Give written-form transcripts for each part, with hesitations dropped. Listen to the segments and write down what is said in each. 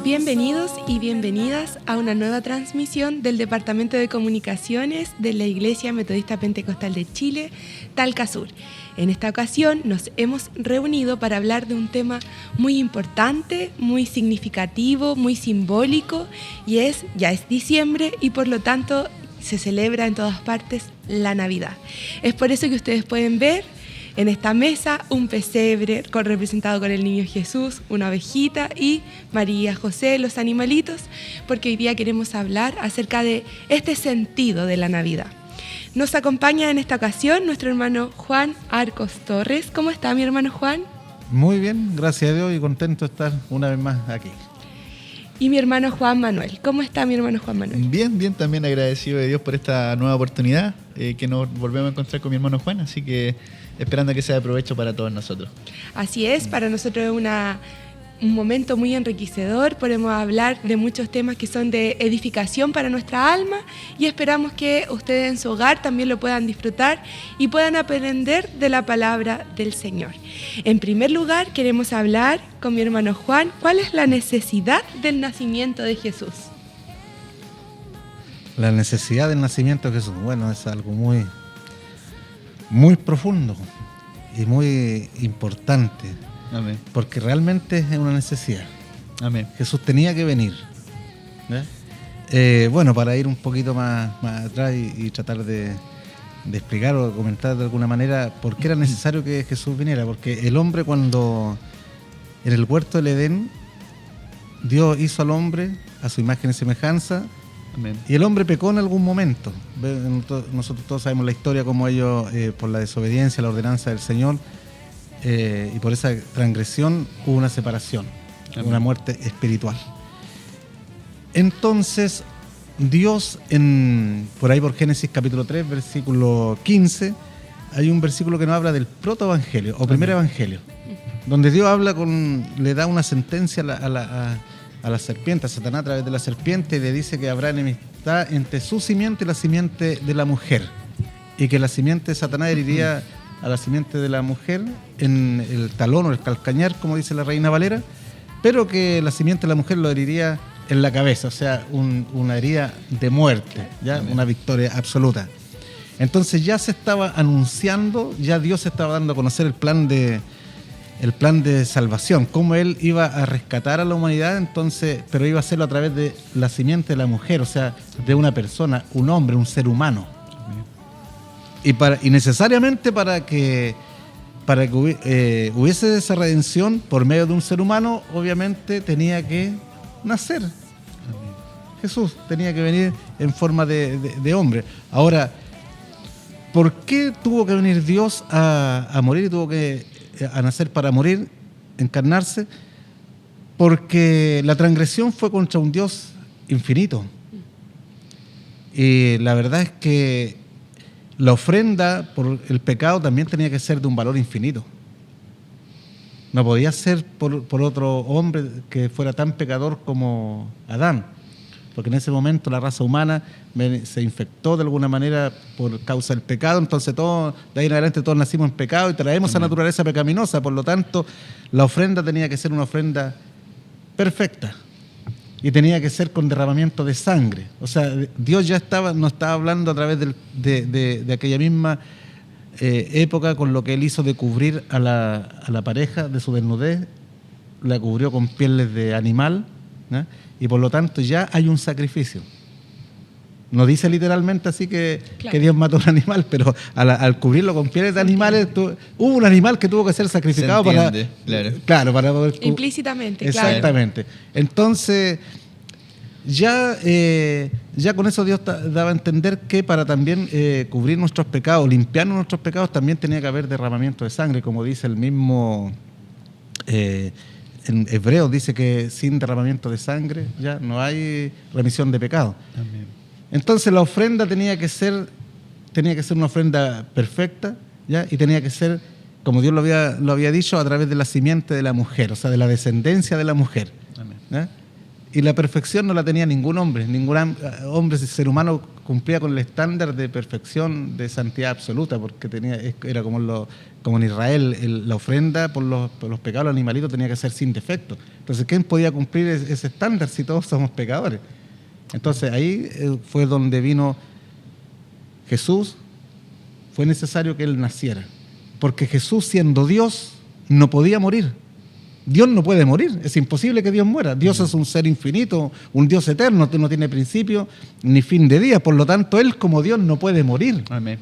Bienvenidos y bienvenidas a una nueva transmisión del Departamento de Comunicaciones de la Iglesia Metodista Pentecostal de Chile, Talca Sur. En esta ocasión nos hemos reunido para hablar de un tema muy importante, muy significativo, muy simbólico, y ya es diciembre y por lo tanto se celebra en todas partes la Navidad. Es por eso que ustedes pueden ver en esta mesa un pesebre representado con el niño Jesús, una ovejita y María, José, los animalitos, porque hoy día queremos hablar acerca de este sentido de la Navidad. Nos acompaña en esta ocasión nuestro hermano Juan Arcos Torres. ¿Cómo está mi hermano Juan? Muy bien, gracias a Dios y contento de estar una vez más aquí. Y mi hermano Juan Manuel. ¿Cómo está mi hermano Juan Manuel? Bien, también agradecido de Dios por esta nueva oportunidad que nos volvemos a encontrar con mi hermano Juan, así que esperando que sea de provecho para todos nosotros. Así es, para nosotros es un momento muy enriquecedor. Podemos hablar de muchos temas que son de edificación para nuestra alma y esperamos que ustedes en su hogar también lo puedan disfrutar y puedan aprender de la palabra del Señor. En primer lugar, queremos hablar con mi hermano Juan, ¿cuál es la necesidad del nacimiento de Jesús? La necesidad del nacimiento de Jesús, bueno, es algo muy profundo y muy importante. Amén. Porque realmente es una necesidad. Amén. Jesús tenía que venir. Bueno, para ir un poquito más atrás y tratar de explicar o comentar de alguna manera por qué era necesario que Jesús viniera. Porque el hombre, cuando en el huerto del Edén, Dios hizo al hombre a su imagen y semejanza. Amén. Y el hombre pecó en algún momento. Nosotros todos sabemos la historia, como ellos, por la desobediencia a la ordenanza del Señor, y por esa transgresión hubo una separación, Amén. Una muerte espiritual. Entonces, Dios, por ahí por Génesis capítulo 3, versículo 15, hay un versículo que nos habla del protoevangelio, o primer evangelio, donde Dios le da una sentencia a la serpiente, a Satanás a través de la serpiente, y le dice que habrá enemistad entre su simiente y la simiente de la mujer, y que la simiente de Satanás heriría a la simiente de la mujer en el talón o el calcañar, como dice la Reina Valera, pero que la simiente de la mujer lo heriría en la cabeza, o sea, una herida de muerte, ¿ya? Una victoria absoluta. Entonces ya se estaba anunciando, ya Dios estaba dando a conocer el plan de salvación, cómo Él iba a rescatar a la humanidad, entonces, pero iba a hacerlo a través de la simiente de la mujer, o sea, de una persona, un hombre, un ser humano. Y necesariamente para que hubiese esa redención por medio de un ser humano, obviamente tenía que nacer. Jesús tenía que venir en forma de hombre. Ahora, ¿por qué tuvo que venir Dios a morir y tuvo que a nacer para morir, encarnarse? Porque la transgresión fue contra un Dios infinito. Y la verdad es que la ofrenda por el pecado también tenía que ser de un valor infinito. No podía ser por otro hombre que fuera tan pecador como Adán, porque en ese momento la raza humana se infectó de alguna manera por causa del pecado, entonces todos, de ahí en adelante todos nacimos en pecado y traemos esa naturaleza pecaminosa, por lo tanto la ofrenda tenía que ser una ofrenda perfecta. Y tenía que ser con derramamiento de sangre. O sea, Dios ya no estaba hablando a través de aquella misma época con lo que Él hizo de cubrir a la pareja de su desnudez, la cubrió con pieles de animal, ¿no? Y por lo tanto ya hay un sacrificio. No dice literalmente así que Dios mató a un animal, pero al cubrirlo con pieles de animales, hubo un animal que tuvo que ser sacrificado para poder implícitamente. Exactamente. Claro. Entonces, ya con eso Dios daba a entender que para también cubrir nuestros pecados, limpiarnos nuestros pecados, también tenía que haber derramamiento de sangre, como dice el mismo en Hebreos, dice que sin derramamiento de sangre ya no hay remisión de pecado. Amén. Entonces la ofrenda tenía que ser una ofrenda perfecta, ¿ya? Y tenía que ser, como Dios lo había dicho, a través de la simiente de la mujer, o sea, de la descendencia de la mujer. Amén. ¿Ya? Y la perfección no la tenía ningún hombre, ser humano cumplía con el estándar de perfección, de santidad absoluta, porque era como en Israel, la ofrenda por los pecados de los animalitos tenía que ser sin defecto. Entonces, ¿quién podía cumplir ese estándar si todos somos pecadores? Entonces, ahí fue donde vino Jesús. Fue necesario que Él naciera, porque Jesús, siendo Dios, no podía morir. Dios no puede morir, es imposible que Dios muera. Dios es un ser infinito, un Dios eterno, no tiene principio ni fin de día. Por lo tanto, Él como Dios no puede morir. Amén.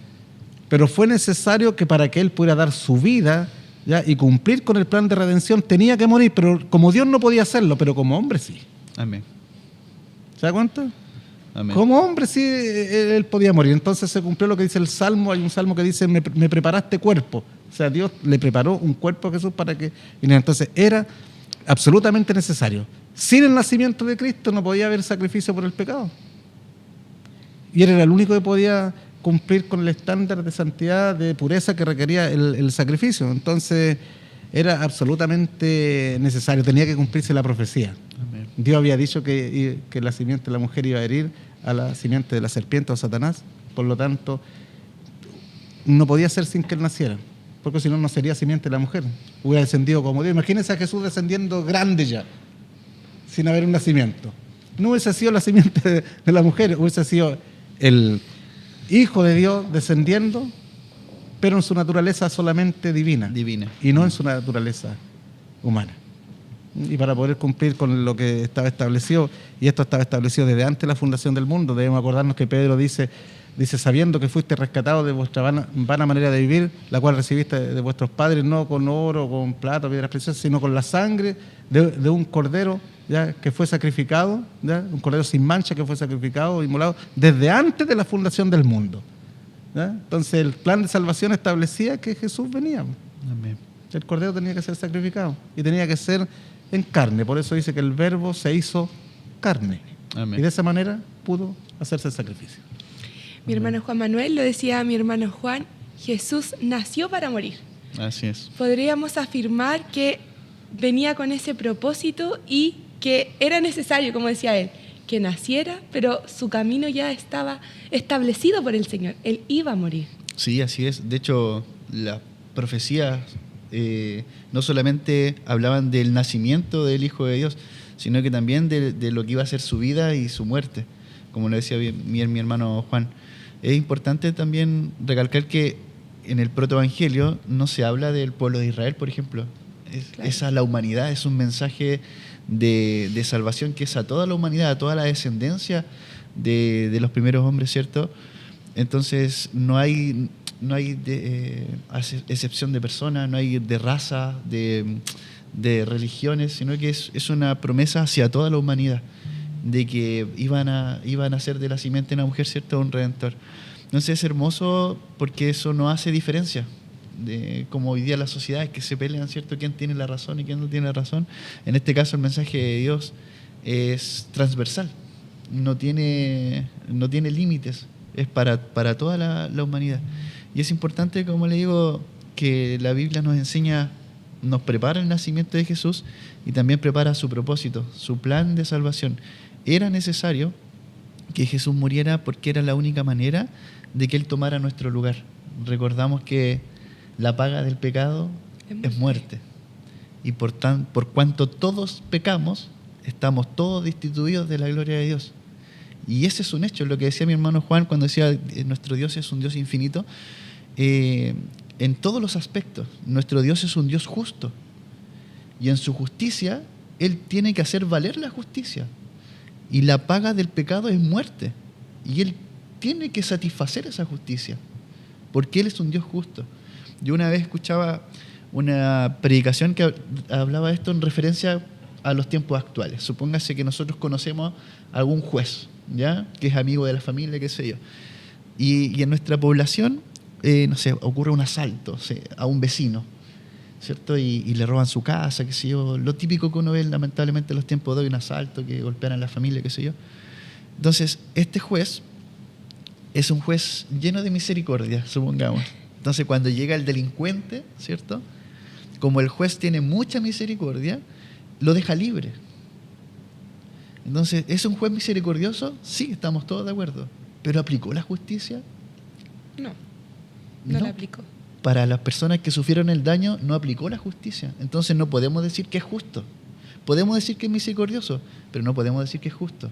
Pero fue necesario que para que Él pudiera dar su vida, ¿ya?, y cumplir con el plan de redención, tenía que morir. Pero como Dios no podía hacerlo, pero como hombre sí. Amén. ¿Se da cuenta? Amén. Como hombre sí, Él podía morir. Entonces se cumplió lo que dice el Salmo. Hay un Salmo que dice, me preparaste cuerpo. O sea, Dios le preparó un cuerpo a Jesús para que viniera. Entonces era absolutamente necesario. Sin el nacimiento de Cristo no podía haber sacrificio por el pecado. Y Él era el único que podía cumplir con el estándar de santidad, de pureza que requería el sacrificio. Entonces era absolutamente necesario. Tenía que cumplirse la profecía. Amén. Dios había dicho que la simiente de la mujer iba a herir a la simiente de la serpiente o Satanás. Por lo tanto, no podía ser sin que Él naciera, porque si no, no sería simiente de la mujer. Hubiera descendido como Dios. Imagínense a Jesús descendiendo grande ya, sin haber un nacimiento. No hubiese sido la simiente de la mujer, hubiese sido el Hijo de Dios descendiendo, pero en su naturaleza solamente divina. Y no en su naturaleza humana. Y para poder cumplir con lo que estaba establecido, y esto estaba establecido desde antes de la fundación del mundo, debemos acordarnos que Pedro dice, sabiendo que fuiste rescatados de vuestra vana manera de vivir, la cual recibiste de vuestros padres, no con oro, con plata, piedras preciosas, sino con la sangre de un cordero, ¿ya?, que fue sacrificado, ¿ya?, un cordero sin mancha que fue sacrificado, inmolado, desde antes de la fundación del mundo, ¿ya? Entonces el plan de salvación establecía que Jesús venía. Amén. El cordero tenía que ser sacrificado y tenía que ser en carne. Por eso dice que el verbo se hizo carne. Amén. Y de esa manera pudo hacerse el sacrificio. Mi hermano Juan Manuel, lo decía mi hermano Juan, Jesús nació para morir. Así es. Podríamos afirmar que venía con ese propósito y que era necesario, como decía él, que naciera, pero su camino ya estaba establecido por el Señor. Él iba a morir. Sí, así es. De hecho, las profecías no solamente hablaban del nacimiento del Hijo de Dios, sino que también de lo que iba a ser su vida y su muerte, como lo decía mi hermano Juan. Es importante también recalcar que en el protoevangelio no se habla del pueblo de Israel, por ejemplo. Claro. Es a la humanidad, es un mensaje de salvación que es a toda la humanidad, a toda la descendencia de los primeros hombres, ¿cierto? Entonces no hay excepción de personas, no hay de raza, de religiones, sino que es una promesa hacia toda la humanidad, de que iban a ser de la simiente de una mujer, ¿cierto?, un redentor. Entonces es hermoso porque eso no hace diferencia, como hoy día las sociedades que se pelean, ¿cierto?, quién tiene la razón y quién no tiene la razón. En este caso el mensaje de Dios es transversal, no tiene límites, es para toda la humanidad. Y es importante, como le digo, que la Biblia nos enseña, nos prepara el nacimiento de Jesús y también prepara su propósito, su plan de salvación. Era necesario que Jesús muriera porque era la única manera de que Él tomara nuestro lugar. Recordamos que la paga del pecado es muerte. Y por cuanto todos pecamos, estamos todos destituidos de la gloria de Dios. Y ese es un hecho, lo que decía mi hermano Juan cuando decía nuestro Dios es un Dios infinito. En todos los aspectos, nuestro Dios es un Dios justo. Y en su justicia, Él tiene que hacer valer la justicia. Y la paga del pecado es muerte. Y Él tiene que satisfacer esa justicia, porque Él es un Dios justo. Yo una vez escuchaba una predicación que hablaba esto en referencia a los tiempos actuales. Supóngase que nosotros conocemos a algún juez, ¿ya?, que es amigo de la familia, qué sé yo. Y en nuestra población, no sé, ocurre un asalto, a un vecino, ¿cierto? Y le roban su casa, qué sé yo. Lo típico que uno ve lamentablemente en los tiempos de hoy, un asalto, que golpean a la familia, qué sé yo. Entonces, este juez es un juez lleno de misericordia, supongamos. Entonces, cuando llega el delincuente, ¿cierto?, como el juez tiene mucha misericordia, lo deja libre. Entonces, ¿es un juez misericordioso? Sí, estamos todos de acuerdo. ¿Pero aplicó la justicia? No la aplicó. Para las personas que sufrieron el daño, no aplicó la justicia. Entonces no podemos decir que es justo. Podemos decir que es misericordioso, pero no podemos decir que es justo.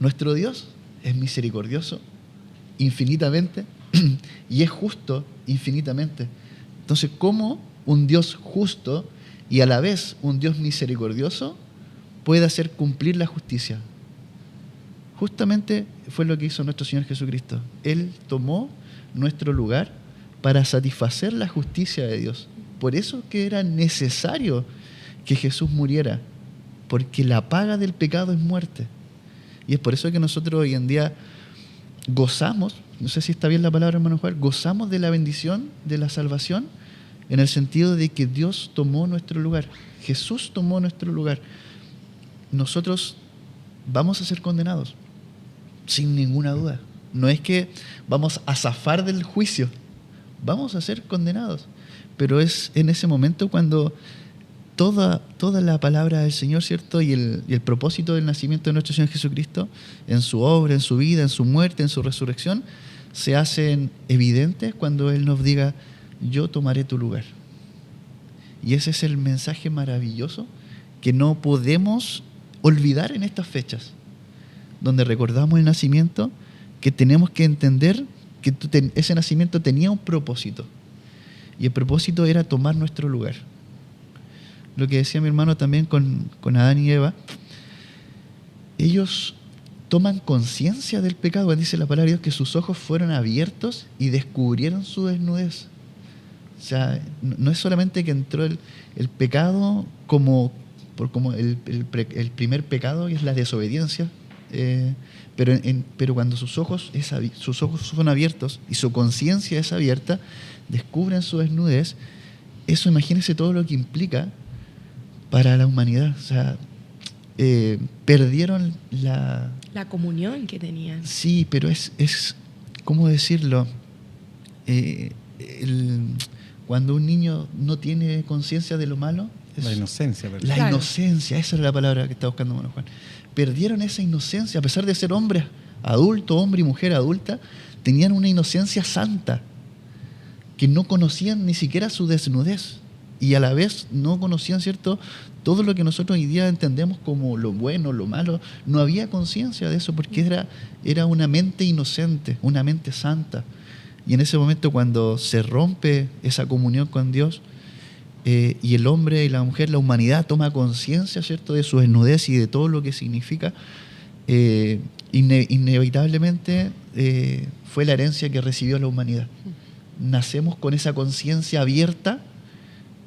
Nuestro Dios es misericordioso infinitamente y es justo infinitamente. Entonces, ¿cómo un Dios justo y a la vez un Dios misericordioso puede hacer cumplir la justicia? Justamente fue lo que hizo nuestro Señor Jesucristo. Él tomó nuestro lugar para satisfacer la justicia de Dios. Por eso que era necesario que Jesús muriera, porque la paga del pecado es muerte. Y es por eso que nosotros hoy en día gozamos, no sé si está bien la palabra, hermano Juan, gozamos de la bendición de la salvación en el sentido de que Dios tomó nuestro lugar. Jesús tomó nuestro lugar. Nosotros vamos a ser condenados, sin ninguna duda. No es que vamos a zafar del juicio, vamos a ser condenados. Pero es en ese momento cuando toda la palabra del Señor, ¿cierto? Y el propósito del nacimiento de nuestro Señor Jesucristo, en su obra, en su vida, en su muerte, en su resurrección, se hacen evidentes cuando Él nos diga: yo tomaré tu lugar. Y ese es el mensaje maravilloso que no podemos olvidar en estas fechas, donde recordamos el nacimiento, que tenemos que entender que ese nacimiento tenía un propósito. Y el propósito era tomar nuestro lugar. Lo que decía mi hermano también con Adán y Eva, ellos toman conciencia del pecado. Dice la palabra de Dios que sus ojos fueron abiertos y descubrieron su desnudez. O sea, no es solamente que entró el pecado como el primer pecado, que es la desobediencia, pero cuando sus ojos son abiertos y su conciencia es abierta, descubren su desnudez. Eso, imagínense todo lo que implica para la humanidad. O sea, perdieron la comunión que tenían. Sí, pero es ¿cómo decirlo? Cuando un niño no tiene conciencia de lo malo, la inocencia, ¿verdad? La inocencia, esa es la palabra que está buscando hermano Juan. Perdieron esa inocencia, a pesar de ser hombres adultos, hombre y mujer adulta, tenían una inocencia santa, que no conocían ni siquiera su desnudez, y a la vez no conocían, ¿cierto?, todo lo que nosotros hoy día entendemos como lo bueno, lo malo. No había conciencia de eso, porque era una mente inocente, una mente santa. Y en ese momento, cuando se rompe esa comunión con Dios, y el hombre y la mujer, la humanidad toma conciencia, ¿cierto?, de su desnudez y de todo lo que significa, inevitablemente fue la herencia que recibió la humanidad. Nacemos con esa conciencia abierta,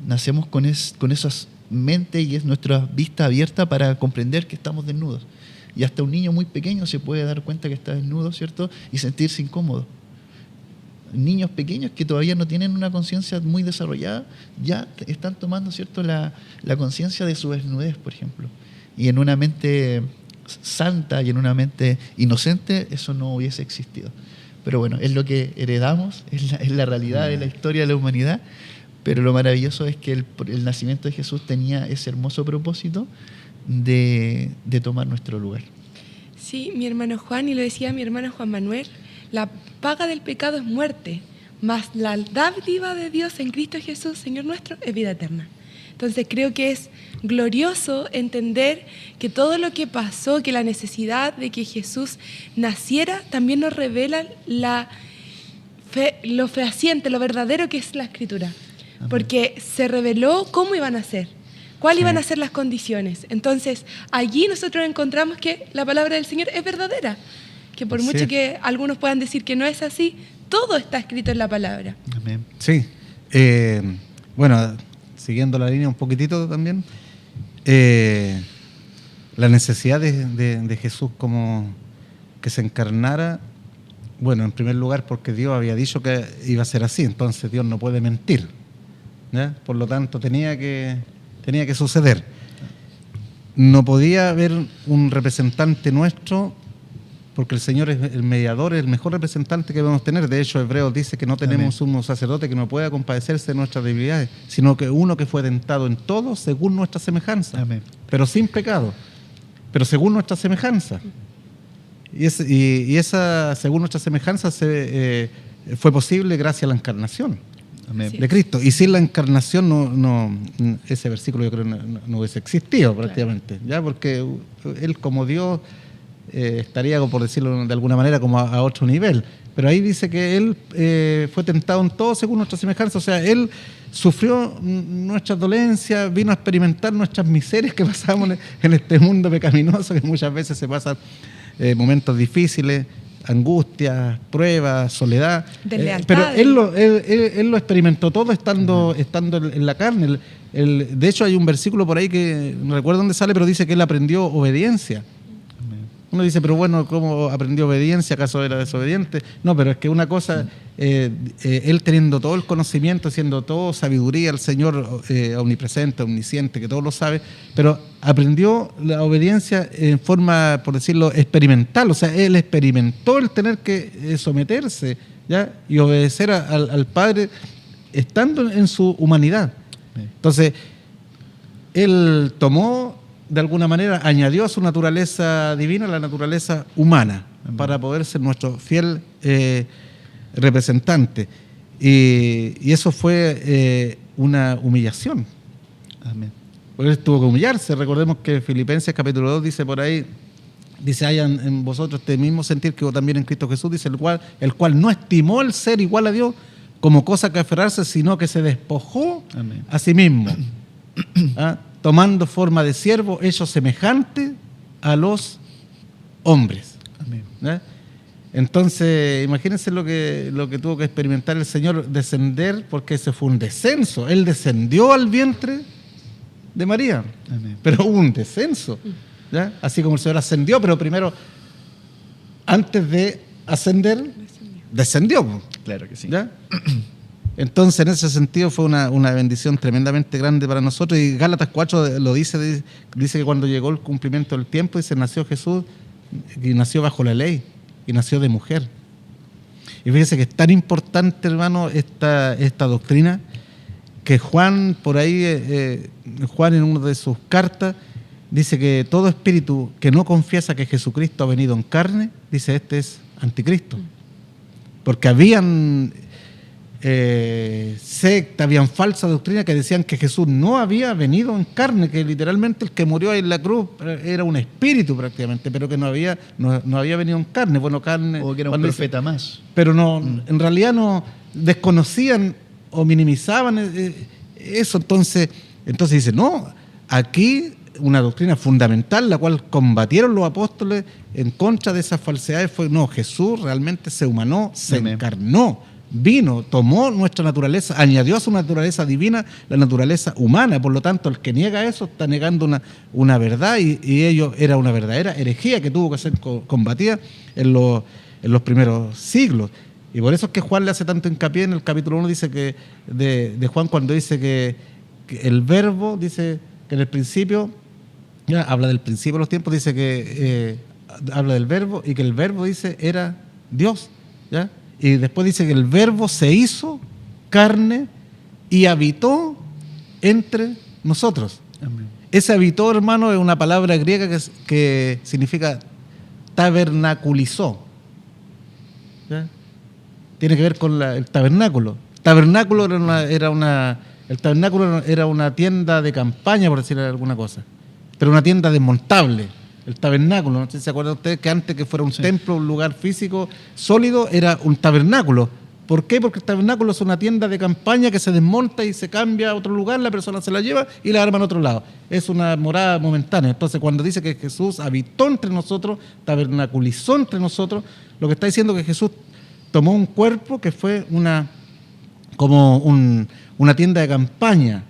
nacemos con esas mentes y es nuestra vista abierta para comprender que estamos desnudos. Y hasta un niño muy pequeño se puede dar cuenta que está desnudo, ¿cierto?, y sentirse incómodo. Niños pequeños que todavía no tienen una conciencia muy desarrollada, ya están tomando, ¿cierto?, la conciencia de su desnudez, por ejemplo. Y en una mente santa y en una mente inocente, eso no hubiese existido. Pero bueno, es lo que heredamos, es la realidad de la historia de la humanidad. Pero lo maravilloso es que el nacimiento de Jesús tenía ese hermoso propósito de tomar nuestro lugar. Sí, mi hermano Juan, y lo decía mi hermano Juan Manuel, la paga del pecado es muerte, mas la dádiva de Dios en Cristo Jesús, Señor nuestro, es vida eterna. Entonces creo que es glorioso entender que todo lo que pasó, que la necesidad de que Jesús naciera, también nos revela lo fehaciente, lo verdadero que es la Escritura. Amén. Porque se reveló cómo iban a ser, cuáles iban a ser las condiciones. Entonces allí nosotros encontramos que la palabra del Señor es verdadera. Que por mucho que algunos puedan decir que no es así, todo está escrito en la palabra. Amén. Sí. Bueno, siguiendo la línea un poquitito también, la necesidad de Jesús como que se encarnara, bueno, en primer lugar porque Dios había dicho que iba a ser así, entonces Dios no puede mentir, ¿ya? Por lo tanto tenía que suceder. No podía haber un representante nuestro, porque el Señor es el mediador, es el mejor representante que podemos tener. De hecho, Hebreos dice que no tenemos un sacerdote que no pueda compadecerse de nuestras debilidades, sino que uno que fue tentado en todo según nuestra semejanza. Amén. Pero sin pecado, pero según nuestra semejanza. Y esa, según nuestra semejanza, fue posible gracias a la encarnación. Amén. De Cristo. Y sin la encarnación, ese versículo yo creo no hubiese existido prácticamente. ¿Ya? Porque Él como Dios estaría, por decirlo de alguna manera, como a otro nivel. Pero ahí dice que Él fue tentado en todo según nuestra semejanza. O sea, Él sufrió nuestras dolencias, vino a experimentar nuestras miserias que pasamos en este mundo pecaminoso, que muchas veces se pasan momentos difíciles, angustias, pruebas, soledad. Pero él lo experimentó todo estando en la carne. De hecho, hay un versículo por ahí que no recuerdo dónde sale, pero dice que él aprendió obediencia. Uno dice, pero bueno, ¿cómo aprendió obediencia? ¿Acaso era desobediente? No, pero es que una cosa, él teniendo todo el conocimiento, siendo todo sabiduría, el Señor omnipresente, omnisciente, que todo lo sabe, pero aprendió la obediencia en forma, por decirlo, experimental. O sea, él experimentó el tener que someterse, ¿ya? Y obedecer al Padre estando en su humanidad. Entonces, él tomó, de alguna manera, añadió a su naturaleza divina la naturaleza humana. Amén. Para poder ser nuestro fiel representante. Y eso fue una humillación. Amén. Porque él tuvo que humillarse. Recordemos que Filipenses capítulo 2 dice por ahí, dice, hayan en vosotros este mismo sentir que hubo también en Cristo Jesús, dice, el cual no estimó el ser igual a Dios como cosa que aferrarse, sino que se despojó Amén. A sí mismo. ¿Ah? Tomando forma de siervo, hecho semejante a los hombres. Amén. ¿Eh? Entonces, imagínense lo que tuvo que experimentar el Señor, descender, porque ese fue un descenso. Él descendió al vientre de María. Amén. Pero hubo un descenso. ¿Ya? Así como el Señor ascendió, pero primero, antes de ascender, descendió. Claro que sí. ¿Ya? Entonces, en ese sentido fue una bendición tremendamente grande para nosotros. Y Gálatas 4 lo dice que cuando llegó el cumplimiento del tiempo, dice, nació Jesús y nació bajo la ley y nació de mujer. Y fíjense que es tan importante, hermano, esta doctrina, que Juan, por ahí, Juan en una de sus cartas, dice que todo espíritu que no confiesa que Jesucristo ha venido en carne, dice, este es anticristo. Porque habían secta, habían falsa doctrina que decían que Jesús no había venido en carne, que literalmente el que murió ahí en la cruz era un espíritu prácticamente, pero que no había venido en carne. Bueno, carne, o que era un profeta más. Pero no, en realidad no desconocían o minimizaban eso. Entonces dice, no, aquí una doctrina fundamental, la cual combatieron los apóstoles en contra de esas falsedades, fue, no, Jesús realmente se humanó, se Amén. Encarnó, vino, tomó nuestra naturaleza, añadió a su naturaleza divina la naturaleza humana. Por lo tanto, el que niega eso está negando una verdad, y ello era una verdadera herejía que tuvo que ser combatida en los primeros siglos. Y por eso es que Juan le hace tanto hincapié en el capítulo 1, dice que de Juan, cuando dice que el verbo, dice que en el principio, ya habla del principio de los tiempos, dice que habla del verbo, y que el verbo, dice, era Dios, ¿ya? Y después dice que el verbo se hizo carne y habitó entre nosotros. Amén. Ese habitó, hermano, es una palabra griega que significa tabernaculizó. ¿Ya? Tiene que ver con el tabernáculo. El tabernáculo era una tienda de campaña, por decir alguna cosa, pero una tienda desmontable. El tabernáculo, no sé si se acuerdan ustedes que antes que fuera un templo, un lugar físico sólido, era un tabernáculo. ¿Por qué? Porque el tabernáculo es una tienda de campaña que se desmonta y se cambia a otro lugar, la persona se la lleva y la arma en otro lado. Es una morada momentánea. Entonces, cuando dice que Jesús habitó entre nosotros, tabernaculizó entre nosotros, lo que está diciendo es que Jesús tomó un cuerpo que fue una tienda de campaña.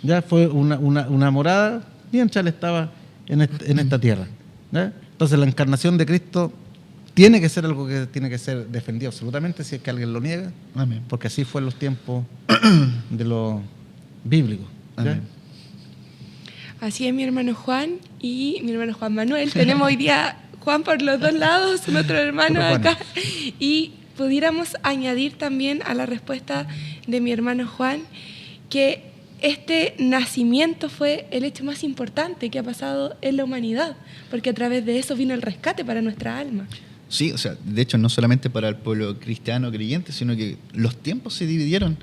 Ya fue una morada mientras él estaba en esta tierra. ¿Ya? Entonces la encarnación de Cristo tiene que ser algo que tiene que ser defendido absolutamente, si es que alguien lo niega. Amén. Porque así fue en los tiempos de los bíblicos. Amén. Así es, mi hermano Juan y mi hermano Juan Manuel. Tenemos hoy día Juan por los dos lados, nuestro hermano acá. Y pudiéramos añadir también a la respuesta de mi hermano Juan que este nacimiento fue el hecho más importante que ha pasado en la humanidad, porque a través de eso vino el rescate para nuestra alma. Sí, o sea, de hecho no solamente para el pueblo cristiano creyente, sino que los tiempos se dividieron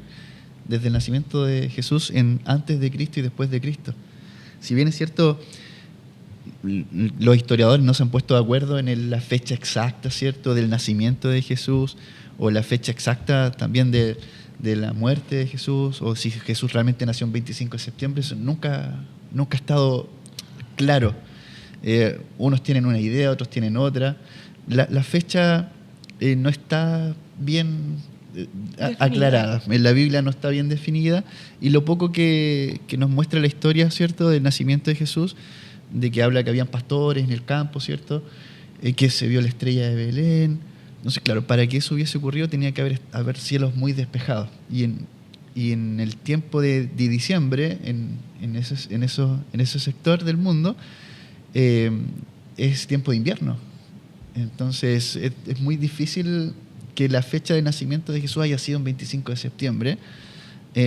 desde el nacimiento de Jesús en antes de Cristo y después de Cristo. Si bien es cierto, los historiadores no se han puesto de acuerdo en la fecha exacta, ¿cierto?, del nacimiento de Jesús, o la fecha exacta también de la muerte de Jesús, o si Jesús realmente nació el 25 de septiembre, eso nunca ha estado claro. Unos tienen una idea, otros tienen otra. La fecha no está bien aclarada, en la Biblia no está bien definida, y lo poco que nos muestra la historia, ¿cierto?, del nacimiento de Jesús, de que habla que habían pastores en el campo, ¿cierto?, que se vio la estrella de Belén. Entonces, claro, para que eso hubiese ocurrido tenía que haber cielos muy despejados. Y en el tiempo de diciembre, en ese sector del mundo, es tiempo de invierno. Entonces, es muy difícil que la fecha de nacimiento de Jesús haya sido un 25 de septiembre.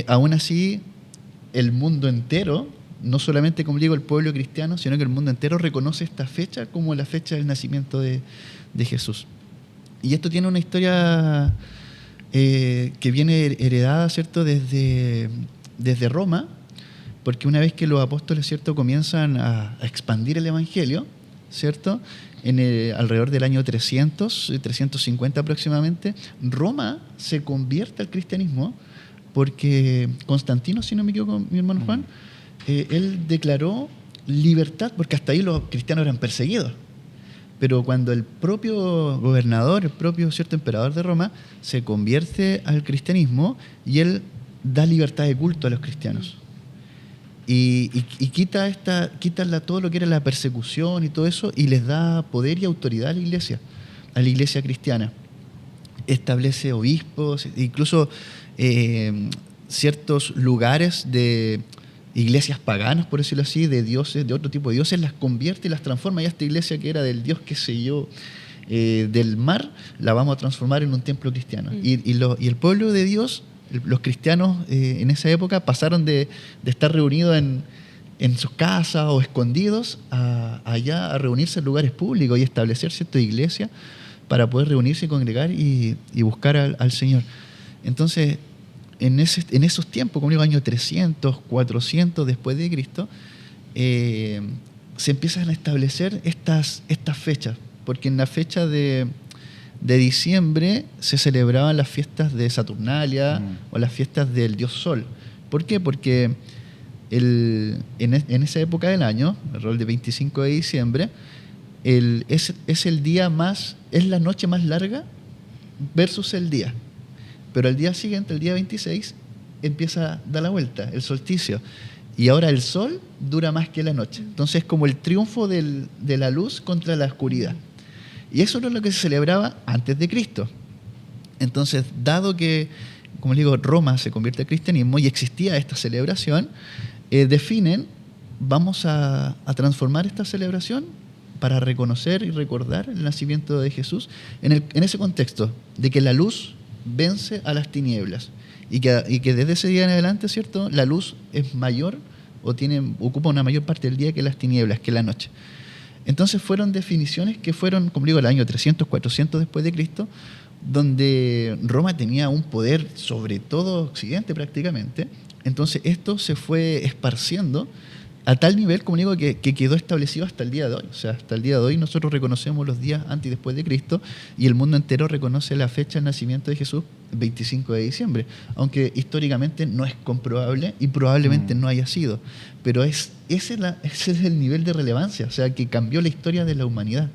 Aún así, el mundo entero, no solamente, como digo, el pueblo cristiano, sino que el mundo entero reconoce esta fecha como la fecha del nacimiento de Jesús. Y esto tiene una historia que viene heredada, ¿cierto?, desde Roma, porque una vez que los apóstoles, ¿cierto?, comienzan a expandir el evangelio, ¿cierto?, alrededor del año 350 aproximadamente, Roma se convierte al cristianismo porque Constantino, si no me equivoco, mi hermano Juan, él declaró libertad, porque hasta ahí los cristianos eran perseguidos. Pero cuando el propio gobernador, el propio cierto emperador de Roma, se convierte al cristianismo y él da libertad de culto a los cristianos. Y quita todo lo que era la persecución y todo eso, y les da poder y autoridad a la iglesia cristiana. Establece obispos, incluso ciertos lugares de iglesias paganas, por decirlo así, de dioses, de otro tipo de dioses, las convierte y las transforma. Y esta iglesia que era del dios, qué sé yo, del mar, la vamos a transformar en un templo cristiano. Y el pueblo de Dios, los cristianos en esa época, pasaron de estar reunidos en sus casas o escondidos allá a reunirse en lugares públicos y establecer cierta iglesia para poder reunirse y congregar y buscar al Señor. Entonces, en esos tiempos, como digo, año 300, 400 después de Cristo, se empiezan a establecer estas fechas, porque en la fecha de diciembre se celebraban las fiestas de Saturnalia o las fiestas del dios Sol. ¿Por qué? Porque en esa época del año, el rol de 25 de diciembre, es el día es la noche más larga versus el día. Pero al día siguiente, el día 26, empieza a dar la vuelta, el solsticio. Y ahora el sol dura más que la noche. Entonces es como el triunfo de la luz contra la oscuridad. Y eso era lo que se celebraba antes de Cristo. Entonces, dado que, como digo, Roma se convierte al cristianismo y existía esta celebración, definen, vamos a transformar esta celebración para reconocer y recordar el nacimiento de Jesús en ese contexto de que la luz vence a las tinieblas y que desde ese día en adelante, ¿cierto?, la luz es mayor o ocupa una mayor parte del día que las tinieblas, que la noche. Entonces fueron definiciones que fueron, como digo, el año 300, 400 después de Cristo, donde Roma tenía un poder sobre todo Occidente prácticamente. Entonces esto se fue esparciendo a tal nivel, como digo, que quedó establecido hasta el día de hoy. O sea, hasta el día de hoy nosotros reconocemos los días antes y después de Cristo, y el mundo entero reconoce la fecha del nacimiento de Jesús, 25 de diciembre, aunque históricamente no es comprobable y probablemente no haya sido. Pero ese es el nivel de relevancia, o sea, que cambió la historia de la humanidad.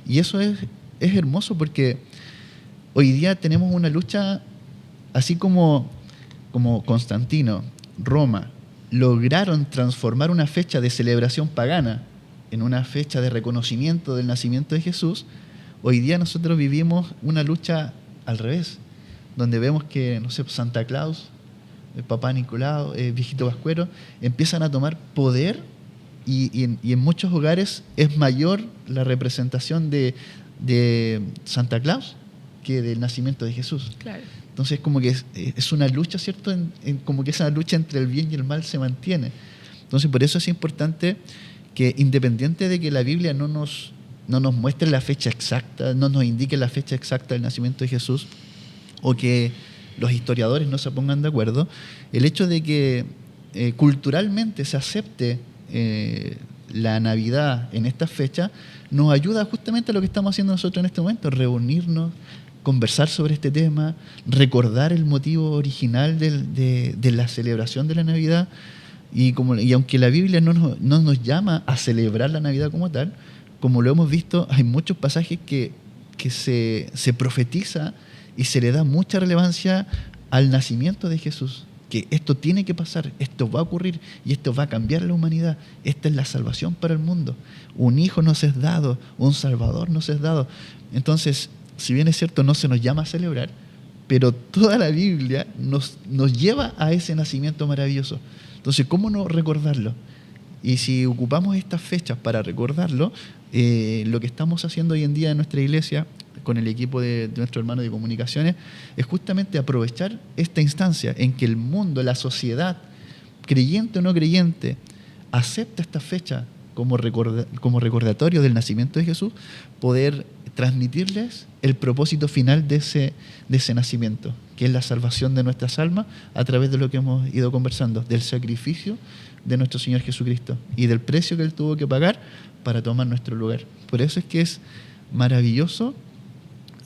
Y eso es hermoso, porque hoy día tenemos una lucha, así como Constantino, Roma, lograron transformar una fecha de celebración pagana en una fecha de reconocimiento del nacimiento de Jesús. Hoy día nosotros vivimos una lucha al revés, donde vemos que, no sé, Santa Claus, el Papá Nicolau, Viejito Pascuero, empiezan a tomar poder y en muchos hogares es mayor la representación de Santa Claus que del nacimiento de Jesús. Claro. Entonces como que es una lucha, ¿cierto? Como que esa lucha entre el bien y el mal se mantiene. Entonces por eso es importante que, independiente de que la Biblia no nos muestre la fecha exacta, no nos indique la fecha exacta del nacimiento de Jesús, o que los historiadores no se pongan de acuerdo, el hecho de que culturalmente se acepte la Navidad en esta fecha nos ayuda justamente a lo que estamos haciendo nosotros en este momento, reunirnos, conversar sobre este tema, recordar el motivo original de la celebración de la Navidad. Y aunque la Biblia no nos llama a celebrar la Navidad como tal, como lo hemos visto, hay muchos pasajes que se profetiza y se le da mucha relevancia al nacimiento de Jesús, que esto tiene que pasar, esto va a ocurrir y esto va a cambiar a la humanidad. Esta es la salvación para el mundo. Un hijo nos es dado, un salvador nos es dado. Entonces, si bien es cierto, no se nos llama a celebrar, pero toda la Biblia nos lleva a ese nacimiento maravilloso. Entonces, ¿cómo no recordarlo? Y si ocupamos estas fechas para recordarlo, lo que estamos haciendo hoy en día en nuestra iglesia, con el equipo de nuestro hermano de comunicaciones, es justamente aprovechar esta instancia en que el mundo, la sociedad, creyente o no creyente, acepta esta fecha como recordatorio del nacimiento de Jesús, poder transmitirles el propósito final de ese nacimiento, que es la salvación de nuestras almas a través de lo que hemos ido conversando, del sacrificio de nuestro Señor Jesucristo y del precio que Él tuvo que pagar para tomar nuestro lugar. Por eso es que es maravilloso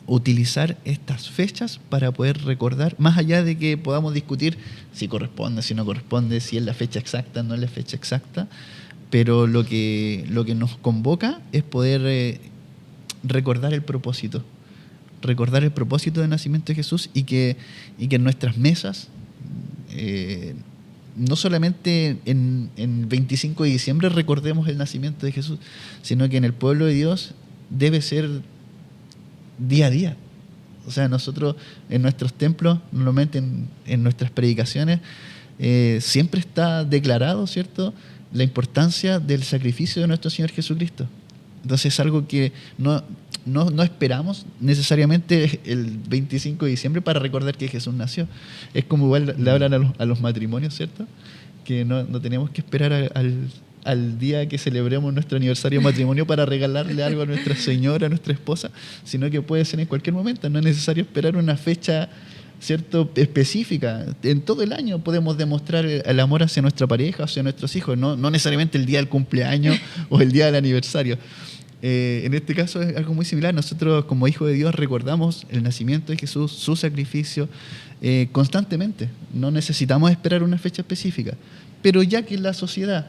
utilizar estas fechas para poder recordar, más allá de que podamos discutir si corresponde, si no corresponde, si es la fecha exacta, no es la fecha exacta, pero lo que nos convoca es poder recordar el propósito del nacimiento de Jesús y que en nuestras mesas, no solamente en 25 de diciembre recordemos el nacimiento de Jesús, sino que en el pueblo de Dios debe ser día a día. O sea, nosotros en nuestros templos, normalmente en nuestras predicaciones, siempre está declarado, ¿cierto?, la importancia del sacrificio de nuestro Señor Jesucristo. Entonces es algo que no esperamos necesariamente el 25 de diciembre para recordar que Jesús nació. Es como igual le hablan a los matrimonios, ¿cierto?, que no tenemos que esperar al día que celebremos nuestro aniversario de matrimonio para regalarle algo a nuestra señora, a nuestra esposa, sino que puede ser en cualquier momento. No es necesario esperar una fecha, ¿cierto?, específica. En todo el año podemos demostrar el amor hacia nuestra pareja, hacia nuestros hijos, no necesariamente el día del cumpleaños o el día del aniversario. En este caso es algo muy similar. Nosotros, como hijos de Dios, recordamos el nacimiento de Jesús, su sacrificio, constantemente. No necesitamos esperar una fecha específica. Pero ya que la sociedad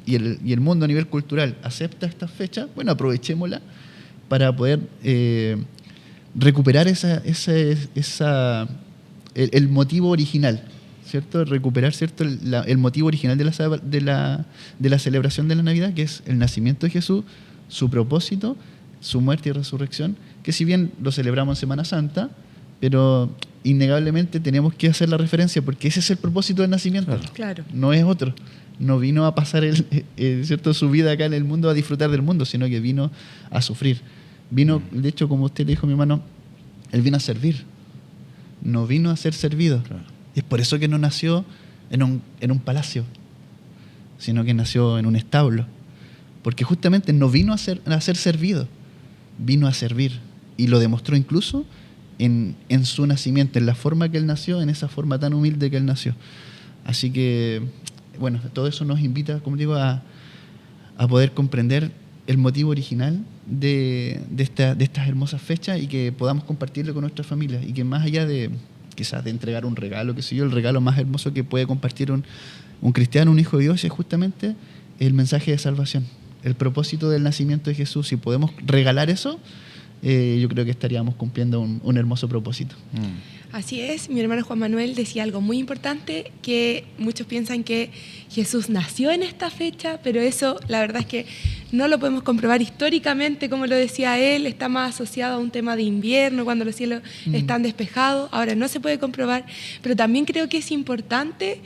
y el mundo a nivel cultural acepta esta fecha, bueno, aprovechémosla para poder recuperar el motivo original, ¿cierto? Recuperar, ¿cierto?, el motivo original de la celebración de la Navidad, que es el nacimiento de Jesús, su propósito, su muerte y resurrección, que si bien lo celebramos en Semana Santa, pero innegablemente tenemos que hacer la referencia porque ese es el propósito del nacimiento. Claro. No es otro. No vino a pasar ¿cierto?, su vida acá en el mundo a disfrutar del mundo, sino que vino a sufrir. Vino, de hecho, como usted le dijo, mi hermano, Él vino a servir. No vino a ser servido. Claro. Es por eso que no nació en un palacio, sino que nació en un establo. Porque justamente no vino a ser servido, vino a servir. Y lo demostró incluso en su nacimiento, en la forma que Él nació, en esa forma tan humilde que Él nació. Así que, bueno, todo eso nos invita, como digo, a poder comprender el motivo original de estas hermosas fechas y que podamos compartirlo con nuestras familias. Y que más allá de, quizás, de entregar un regalo, qué sé yo, el regalo más hermoso que puede compartir un cristiano, un hijo de Dios, es justamente el mensaje de salvación, el propósito del nacimiento de Jesús. Si podemos regalar eso, yo creo que estaríamos cumpliendo un hermoso propósito. Así es, mi hermano Juan Manuel decía algo muy importante, que muchos piensan que Jesús nació en esta fecha, pero eso la verdad es que no lo podemos comprobar históricamente, como lo decía él, está más asociado a un tema de invierno, cuando los cielos están despejados. Ahora no se puede comprobar, pero también creo que es importante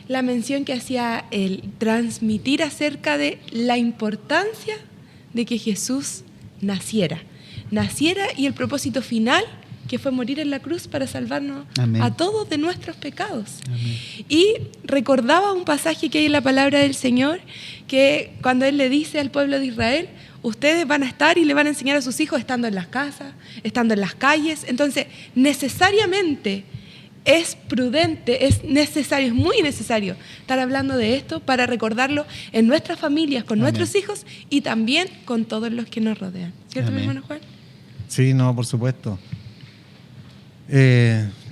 la mención que hacía él, transmitir acerca de la importancia de que Jesús naciera y el propósito final que fue morir en la cruz para salvarnos Amén. a todos de nuestros pecados. Amén. Y recordaba un pasaje que hay en la palabra del Señor, que cuando Él le dice al pueblo de Israel, ustedes van a estar y le van a enseñar a sus hijos estando en las casas, estando en las calles. Entonces, necesariamente es prudente, es necesario, es muy necesario estar hablando de esto para recordarlo en nuestras familias, con Amén. nuestros hijos y también con todos los que nos rodean. ¿Cierto, mi Amén. hermano Juan? Sí, no, por supuesto.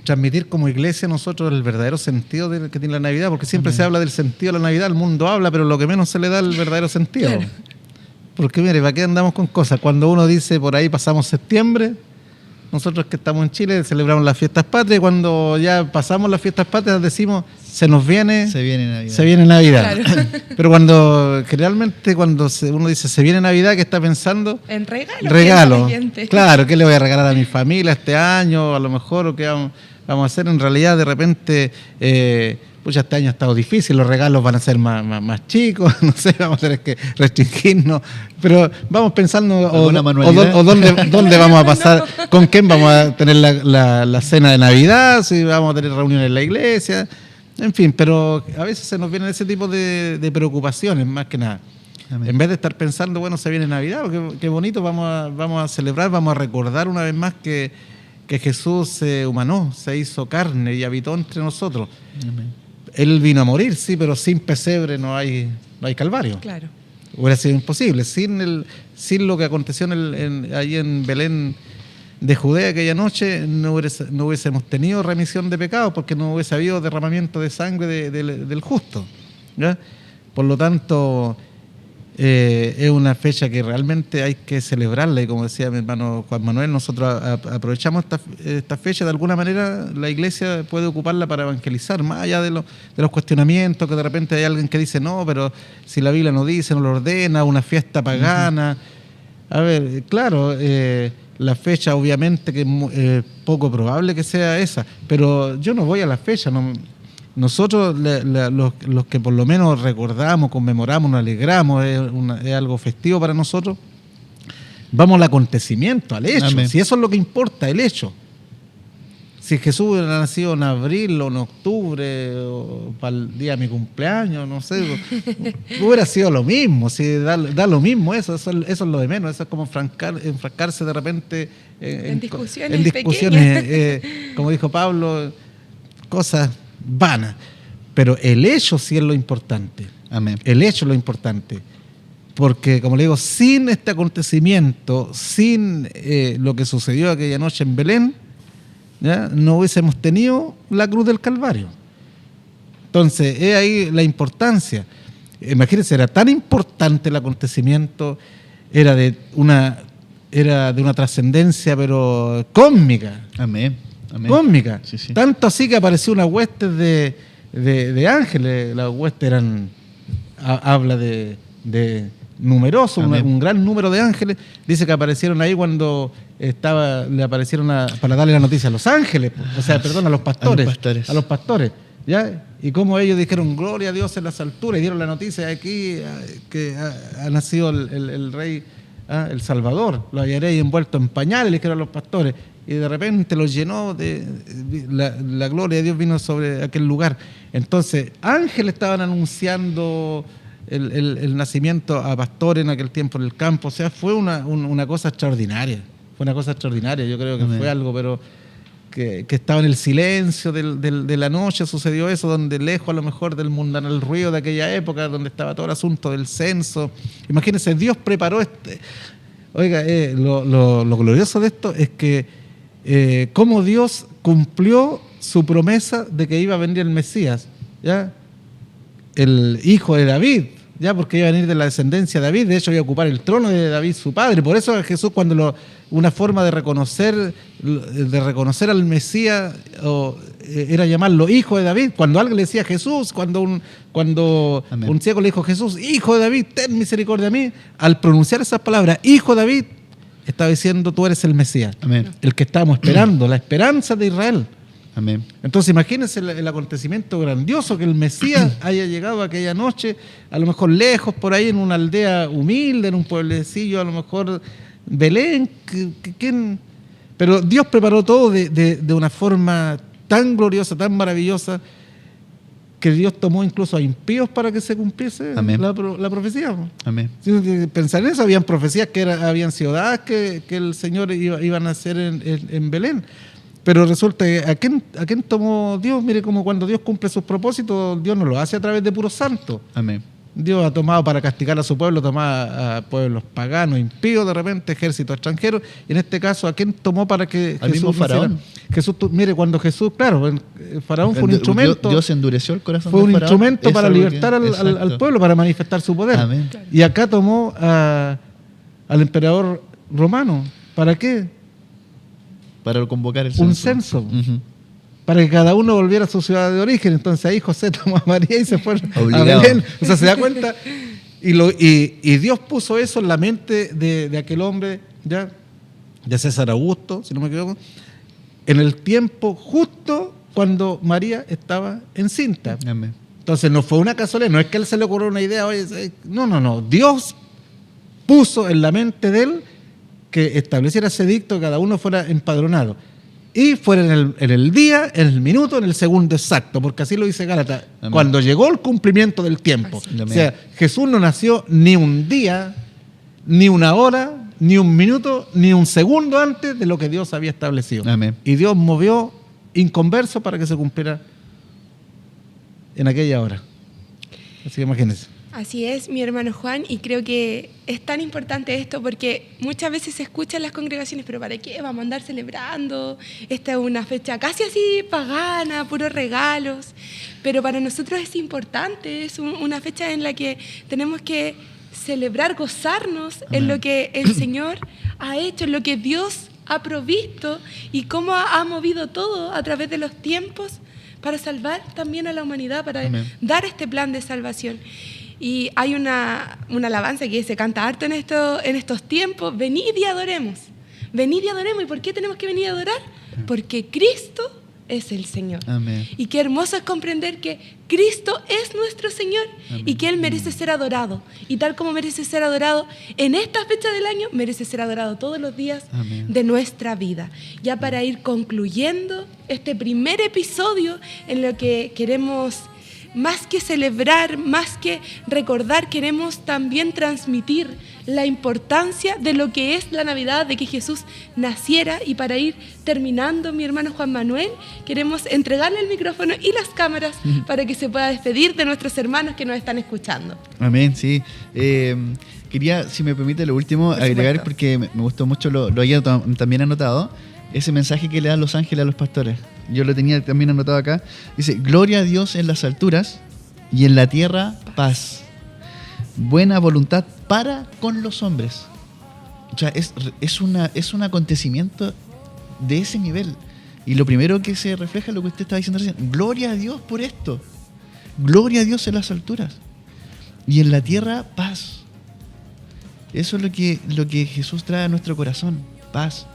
Transmitir como iglesia nosotros el verdadero sentido que tiene la Navidad, porque siempre Amén. se habla del sentido de la Navidad, el mundo habla, pero lo que menos se le da es el verdadero sentido. Claro. Porque mire, ¿para qué andamos con cosas? Cuando uno dice por ahí pasamos septiembre, nosotros que estamos en Chile celebramos las fiestas patrias, y cuando ya pasamos las fiestas patrias decimos, se nos viene, Se viene Navidad. se viene Navidad. Claro. Pero cuando generalmente cuando uno dice se viene Navidad, ¿qué está pensando? En regalo. Regalo. piensa la gente. Claro, ¿qué le voy a regalar a mi familia este año? A lo mejor, o qué vamos a hacer. En realidad, de repente, pues este año ha estado difícil, los regalos van a ser más chicos, no sé, vamos a tener que restringirnos. Pero vamos pensando, ¿Alguna manualidad? dónde vamos a pasar, con quién vamos a tener la cena de Navidad, si vamos a tener reuniones en la iglesia. En fin, pero a veces se nos vienen ese tipo de preocupaciones, más que nada. Amén. En vez de estar pensando, bueno, se viene Navidad, qué bonito, vamos a celebrar, vamos a recordar una vez más que Jesús se humanó, se hizo carne y habitó entre nosotros. Amén. Él vino a morir, sí, pero sin pesebre no hay Calvario. Claro. Hubiera sido imposible. Sin lo que aconteció ahí en Belén de Judea aquella noche, no hubiésemos tenido remisión de pecados, porque no hubiese habido derramamiento de sangre del justo, ¿ya? Por lo tanto, es una fecha que realmente hay que celebrarla, y como decía mi hermano Juan Manuel, nosotros aprovechamos esta fecha. De alguna manera la iglesia puede ocuparla para evangelizar, más allá de los cuestionamientos, que de repente hay alguien que dice, no, pero si la Biblia no dice, no lo ordena, una fiesta pagana. A ver, claro, la fecha obviamente que es poco probable que sea esa, pero yo no voy a la fecha, no. Nosotros, los que por lo menos recordamos, conmemoramos, nos alegramos, es algo festivo para nosotros, vamos al acontecimiento, al hecho. Amén. Si eso es lo que importa, el hecho. Si Jesús hubiera nacido en abril o en octubre, o para el día de mi cumpleaños, no sé, hubiera sido lo mismo. Si da lo mismo eso es lo de menos. Eso es como enfrascarse de repente En discusiones discusiones, como dijo Pablo, cosas vanas. Pero el hecho sí es lo importante. Amén. El hecho es lo importante. Porque, como le digo, sin este acontecimiento, sin lo que sucedió aquella noche en Belén, ¿ya? No hubiésemos tenido la cruz del Calvario. Entonces, es ahí la importancia. Imagínense, era tan importante el acontecimiento, era de una trascendencia, pero cósmica. Amén. Amén. Cósmica. Sí, sí. Tanto así que apareció una hueste de ángeles. Las huestes habla de numeroso, un gran número de ángeles. Dice que aparecieron ahí cuando le aparecieron para darle la noticia a los ángeles, o sea, perdón, a los pastores. A los pastores. ¿Ya? Y como ellos dijeron, gloria a Dios en las alturas, y dieron la noticia aquí que ha nacido el rey, el Salvador. Lo hallaréis envuelto en pañales, le dijeron a los pastores. Y de repente los llenó la gloria de Dios vino sobre aquel lugar. Entonces, ángeles estaban anunciando el nacimiento a pastores en aquel tiempo en el campo. O sea, fue una cosa extraordinaria. Fue una cosa extraordinaria. Yo creo que Amén. fue algo, pero que estaba en el silencio de la noche, sucedió eso, donde lejos a lo mejor del mundanal ruido de aquella época, donde estaba todo el asunto del censo. Imagínense, Dios preparó Oiga, lo glorioso de esto es que cómo Dios cumplió su promesa de que iba a venir el Mesías, ¿ya? El hijo de David, ya, porque iba a venir de la descendencia de David. De hecho iba a ocupar el trono de David, su padre. Por eso Jesús, una forma de reconocer al Mesías era llamarlo hijo de David. Cuando alguien le decía Jesús, cuando un ciego le dijo Jesús, hijo de David, ten misericordia de mí, al pronunciar esas palabras, hijo de David, estaba diciendo, tú eres el Mesías. Amén. El que estábamos esperando, la esperanza de Israel. Amén. Entonces imagínense el acontecimiento grandioso, que el Mesías haya llegado aquella noche, a lo mejor lejos, por ahí en una aldea humilde, en un pueblecillo, a lo mejor Belén, Pero Dios preparó todo de una forma tan gloriosa, tan maravillosa, que Dios tomó incluso a impíos para que se cumpliese la profecía. Amén. Si pensar en eso, habían profecías que habían sido dadas que el Señor iba a nacer en Belén. Pero resulta que ¿a quién tomó Dios? Mire, como cuando Dios cumple sus propósitos, Dios no lo hace a través de puros santos. Amén. Dios ha tomado para castigar a su pueblo, tomaba a pueblos paganos, impíos, de repente, ejércitos extranjeros. Y en este caso, ¿a quién tomó para que al mismo Faraón? Mire, cuando Jesús, claro, el Faraón fue un instrumento. Dios endureció el corazón fue de un Faraón. instrumento para libertar al pueblo, para manifestar su poder. Amén. Y acá tomó al emperador romano. ¿Para qué? Para convocar el censo. Un censo. Uh-huh. Para que cada uno volviera a su ciudad de origen. Entonces ahí José tomó a María y se fue Obligado. a Belén. O sea, se da cuenta. Y Dios puso eso en la mente de aquel hombre, ya de César Augusto, si no me equivoco, en el tiempo justo cuando María estaba encinta. Amén. Entonces no fue una casualidad, no es que a él se le ocurrió una idea, oye, no. Dios puso en la mente de él que estableciera ese dicto, que cada uno fuera empadronado. Y fuera en el día, en el minuto, en el segundo exacto, porque así lo dice Gálatas, cuando llegó el cumplimiento del tiempo. O sea, Jesús no nació ni un día, ni una hora, ni un minuto, ni un segundo antes de lo que Dios había establecido. Amén. Y Dios movió inconverso para que se cumpliera en aquella hora. Así que imagínense. Así es, mi hermano Juan, y creo que es tan importante esto porque muchas veces se escucha en las congregaciones, pero ¿para qué vamos a andar celebrando? Esta es una fecha casi así pagana, puros regalos, pero para nosotros es importante, es una fecha en la que tenemos que celebrar, gozarnos en lo que el Señor ha hecho, en lo que Dios ha provisto y cómo ha movido todo a través de los tiempos para salvar también a la humanidad, para dar este plan de salvación. Y hay una alabanza que se canta harto en estos tiempos: venid y adoremos. Venid y adoremos. ¿Y por qué tenemos que venir a adorar? Porque Cristo es el Señor. Amén. Y qué hermoso es comprender que Cristo es nuestro Señor. Amén. Y que Él merece ser adorado. Y tal como merece ser adorado en esta fecha del año, merece ser adorado todos los días de nuestra vida. Ya para ir concluyendo este primer episodio en lo que queremos, más que celebrar, más que recordar, queremos también transmitir la importancia de lo que es la Navidad, de que Jesús naciera. Y para ir terminando, mi hermano Juan Manuel, queremos entregarle el micrófono y las cámaras para que se pueda despedir de nuestros hermanos que nos están escuchando. Amén, sí. Quería, si me permite, lo último, agregar, porque me gustó mucho, lo había también anotado, ese mensaje que le dan los ángeles a los pastores. Yo lo tenía también anotado acá. Dice: gloria a Dios en las alturas y en la tierra paz. Buena voluntad para con los hombres. O sea, es un acontecimiento de ese nivel. Y lo primero que se refleja es lo que usted estaba diciendo recién. Gloria a Dios por esto. Gloria a Dios en las alturas. Y en la tierra paz. Eso es lo que Jesús trae a nuestro corazón. Paz.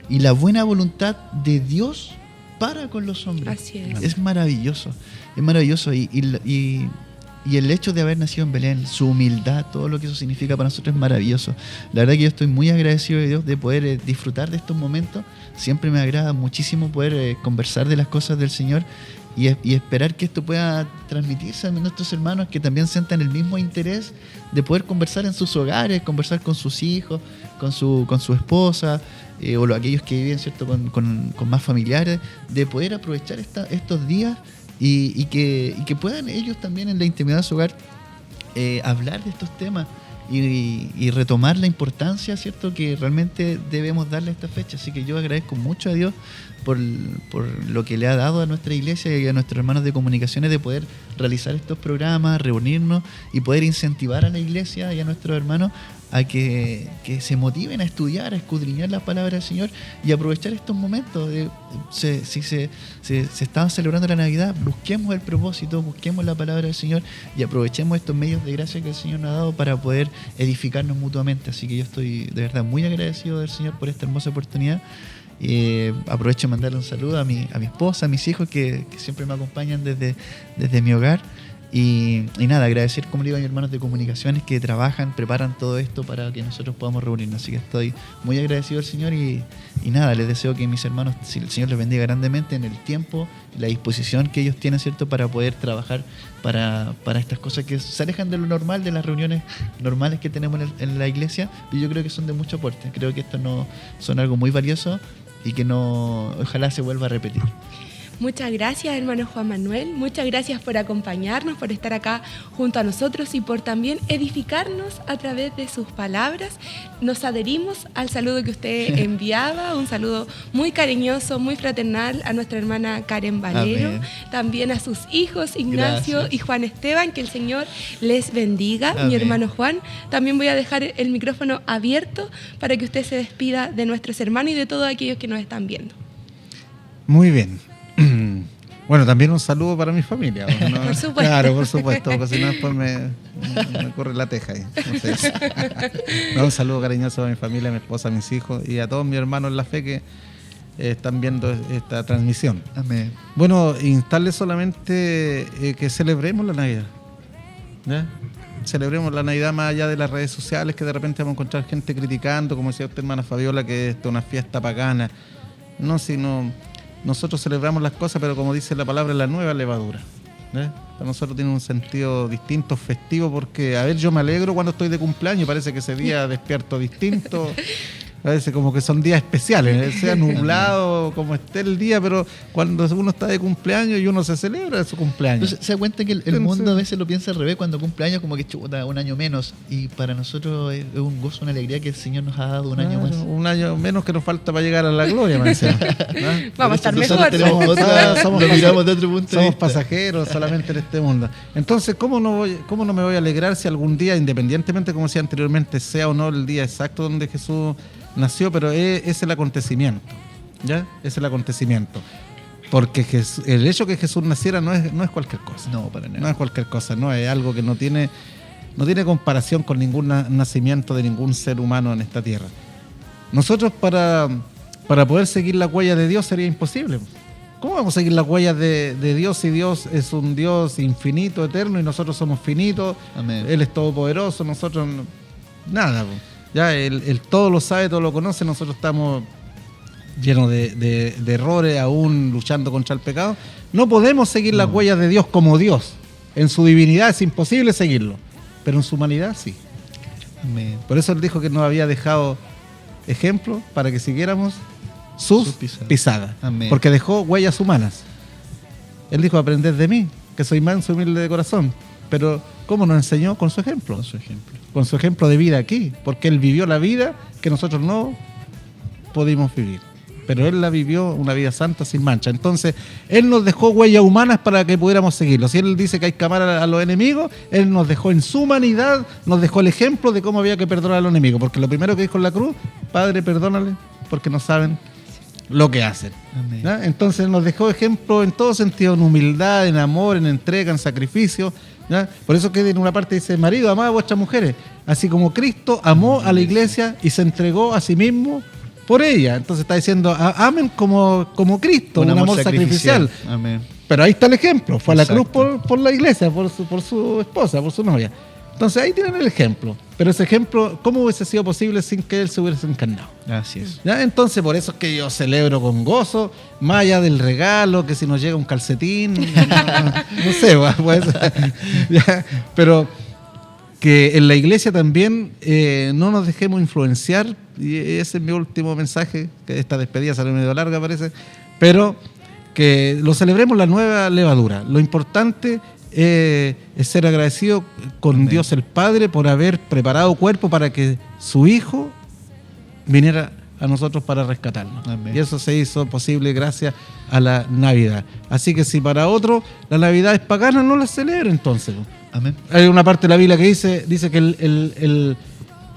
Y la buena voluntad de Dios para con los hombres. Así es. Es maravilloso. Es maravilloso. Y el hecho de haber nacido en Belén, su humildad, todo lo que eso significa para nosotros es maravilloso. La verdad que yo estoy muy agradecido de Dios de poder disfrutar de estos momentos. Siempre me agrada muchísimo poder conversar de las cosas del Señor y esperar que esto pueda transmitirse a nuestros hermanos, que también sientan el mismo interés de poder conversar en sus hogares, conversar con sus hijos, con su esposa, o aquellos que viven, ¿cierto?, con más familiares, de poder aprovechar estos días y que puedan ellos también en la intimidad de su hogar hablar de estos temas y retomar la importancia, ¿cierto?, que realmente debemos darle a esta fecha. Así que yo agradezco mucho a Dios por lo que le ha dado a nuestra iglesia y a nuestros hermanos de comunicaciones de poder realizar estos programas, reunirnos y poder incentivar a la iglesia y a nuestros hermanos a que se motiven a estudiar, a escudriñar la palabra del Señor y aprovechar estos momentos. Si se está celebrando la Navidad, busquemos el propósito, busquemos la palabra del Señor y aprovechemos estos medios de gracia que el Señor nos ha dado para poder edificarnos mutuamente. Así que yo estoy de verdad muy agradecido del Señor por esta hermosa oportunidad. Aprovecho de mandarle un saludo a mi esposa, a mis hijos que siempre me acompañan desde mi hogar. Y nada, agradecer, como le digo, a mis hermanos de comunicaciones que trabajan, preparan todo esto para que nosotros podamos reunirnos. Así que estoy muy agradecido al Señor y nada, les deseo que mis hermanos, si el Señor les bendiga grandemente en el tiempo, la disposición que ellos tienen, ¿cierto?, para poder trabajar para estas cosas que se alejan de lo normal, de las reuniones normales que tenemos en la iglesia, y yo creo que son de mucho aporte. Creo que esto no son algo muy valioso y que no, ojalá se vuelva a repetir. Muchas gracias, hermano Juan Manuel. Muchas gracias por acompañarnos, por estar acá junto a nosotros y por también edificarnos a través de sus palabras. Nos adherimos al saludo que usted enviaba, un saludo muy cariñoso, muy fraternal a nuestra hermana Karen Valero, Amén. También a sus hijos Ignacio Gracias. y Juan Esteban, que el Señor les bendiga. Amén. Mi hermano Juan, también voy a dejar el micrófono abierto para que usted se despida de nuestros hermanos y de todos aquellos que nos están viendo. Muy bien. Bueno, también un saludo para mi familia, ¿no? Por supuesto. Claro, por supuesto, porque si no después me corre la teja ahí. Entonces, no, un saludo cariñoso a mi familia, a mi esposa, a mis hijos y a todos mis hermanos en la fe que están viendo esta transmisión. Amén. Bueno, instarles solamente que celebremos la Navidad, ¿ya? Celebremos la Navidad más allá de las redes sociales, que de repente vamos a encontrar gente criticando, como decía usted, hermana Fabiola, que esto es una fiesta pagana. No, sino nosotros celebramos las cosas, pero como dice la palabra, la nueva levadura, ¿eh? Para nosotros tiene un sentido distinto, festivo, porque, a ver, yo me alegro cuando estoy de cumpleaños, parece que ese día despierto distinto, parece como que son días especiales, sea nublado, como esté el día, pero cuando uno está de cumpleaños y uno se celebra su cumpleaños. Entonces, se da cuenta que el mundo a veces lo piensa al revés, cuando cumple años como que chuta, un año menos, y para nosotros es un gozo, una alegría que el Señor nos ha dado un año más. Un año menos que nos falta para llegar a la gloria, me encima, ¿no? Vamos a estar Nosotros mejor. tenemos otra, Somos lo pasajeros. miramos de otro punto de Somos vista. pasajeros solamente en este mundo. Entonces, ¿cómo no me voy a alegrar si algún día, independientemente, como decía anteriormente, sea o no el día exacto donde Jesús nació, pero es el acontecimiento, ¿ya? Es el acontecimiento. Porque el hecho que Jesús naciera no es cualquier cosa. No, para nada. No es cualquier cosa, no es algo que no tiene comparación con ningún nacimiento de ningún ser humano en esta tierra. Nosotros para poder seguir la huella de Dios sería imposible. ¿Cómo vamos a seguir las huellas de Dios si Dios es un Dios infinito, eterno, y nosotros somos finitos? Amén. Él es todopoderoso, nosotros nada. Ya él todo lo sabe, todo lo conoce, nosotros estamos llenos de errores, aún luchando contra el pecado. No podemos seguir las huellas de Dios como Dios. En su divinidad es imposible seguirlo, pero en su humanidad sí. Amén. Por eso Él dijo que nos había dejado ejemplo para que siguiéramos sus pisadas. Amén. Porque dejó huellas humanas. Él dijo, aprended de mí, que soy manso y humilde de corazón. Pero ¿cómo nos enseñó? Con su ejemplo. Con su ejemplo. Con su ejemplo de vida aquí. Porque Él vivió la vida que nosotros no pudimos vivir. Pero Él la vivió una vida santa, sin mancha. Entonces, Él nos dejó huellas humanas para que pudiéramos seguirlo. Si Él dice que hay que amar a los enemigos, Él nos dejó en su humanidad, nos dejó el ejemplo de cómo había que perdonar a los enemigos. Porque lo primero que dijo en la cruz, Padre, perdónale, porque no saben lo que hacen. Amén. ¿Ya? Entonces nos dejó ejemplo en todo sentido, en humildad, en amor, en entrega, en sacrificio. ¿Ya? Por eso que en una parte dice, marido, amad a vuestras mujeres, así como Cristo amó a la iglesia y se entregó a sí mismo por ella. Entonces está diciendo, amen como Cristo, un amor sacrificial. Amén. Pero ahí está el ejemplo, fue a la cruz Exacto. por la iglesia, por su esposa, por su novia. Entonces ahí tienen el ejemplo. Pero ese ejemplo, ¿cómo hubiese sido posible sin que Él se hubiese encarnado? Así es. ¿Ya? Entonces por eso es que yo celebro con gozo, más allá del regalo, que si nos llega un calcetín, no sé, pues, ¿ya? Pero que en la iglesia también no nos dejemos influenciar, y ese es mi último mensaje, que esta despedida salió medio larga parece, pero que lo celebremos la nueva levadura. Lo importante es ser agradecido con Amén. Dios el Padre por haber preparado cuerpo para que su Hijo viniera a nosotros para rescatarnos. Amén. Y eso se hizo posible gracias a la Navidad. Así que si para otro la Navidad es pagana, no la celebre entonces. Amén. Hay una parte de la Biblia que dice que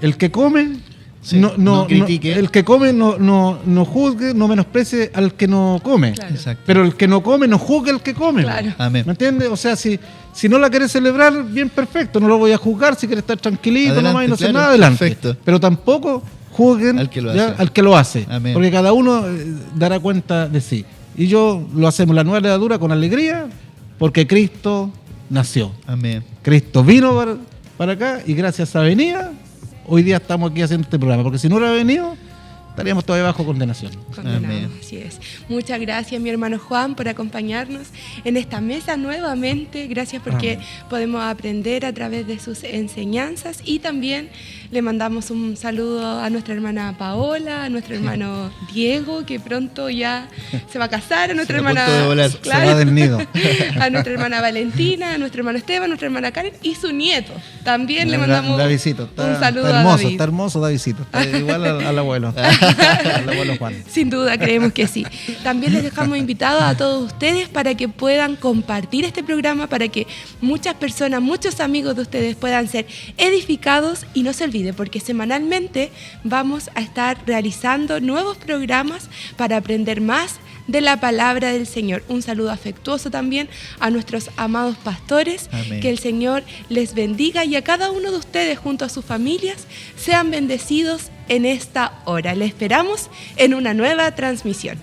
el que come Sí, no critique. el que come no juzgue, no menosprecie al que no come. Claro. Exacto. Pero el que no come no juzgue al que come. Claro. Amén. ¿Me entiendes? O sea, si no la quieres celebrar, bien, perfecto, no lo voy a juzgar. Si quieres estar tranquilito, Adelante, nomás y no hacer claro, nada, adelante. perfecto. Pero tampoco juzguen Al que lo ¿ya? hace. al que lo hace. Amén. Porque cada uno dará cuenta de sí. Y lo hacemos la nueva levadura con alegría, porque Cristo nació. Amén. Cristo vino para acá y gracias a venida, hoy día estamos aquí haciendo este programa, porque si no hubiera venido, estaríamos todavía bajo condenación. Amén. Así es. Muchas gracias, mi hermano Juan, por acompañarnos en esta mesa nuevamente. Gracias porque podemos aprender a través de sus enseñanzas, y también le mandamos un saludo a nuestra hermana Paola, a nuestro hermano Diego, que pronto ya se va a casar, a nuestra hermana, Se va del nido. a nuestra hermana Valentina, a nuestro hermano Esteban, a nuestra hermana Karen y su nieto. También le mandamos Davidcito, un saludo está hermoso, a David. Está hermoso Davidcito, está igual al abuelo, al abuelo Juan. Sin duda, creemos que sí. También les dejamos invitados a todos ustedes para que puedan compartir este programa, para que muchas personas, muchos amigos de ustedes puedan ser edificados. Y no se olvide, porque semanalmente vamos a estar realizando nuevos programas para aprender más de la palabra del Señor. Un saludo afectuoso también a nuestros amados pastores. Amén. Que el Señor les bendiga, y a cada uno de ustedes junto a sus familias sean bendecidos en esta hora. Les esperamos en una nueva transmisión.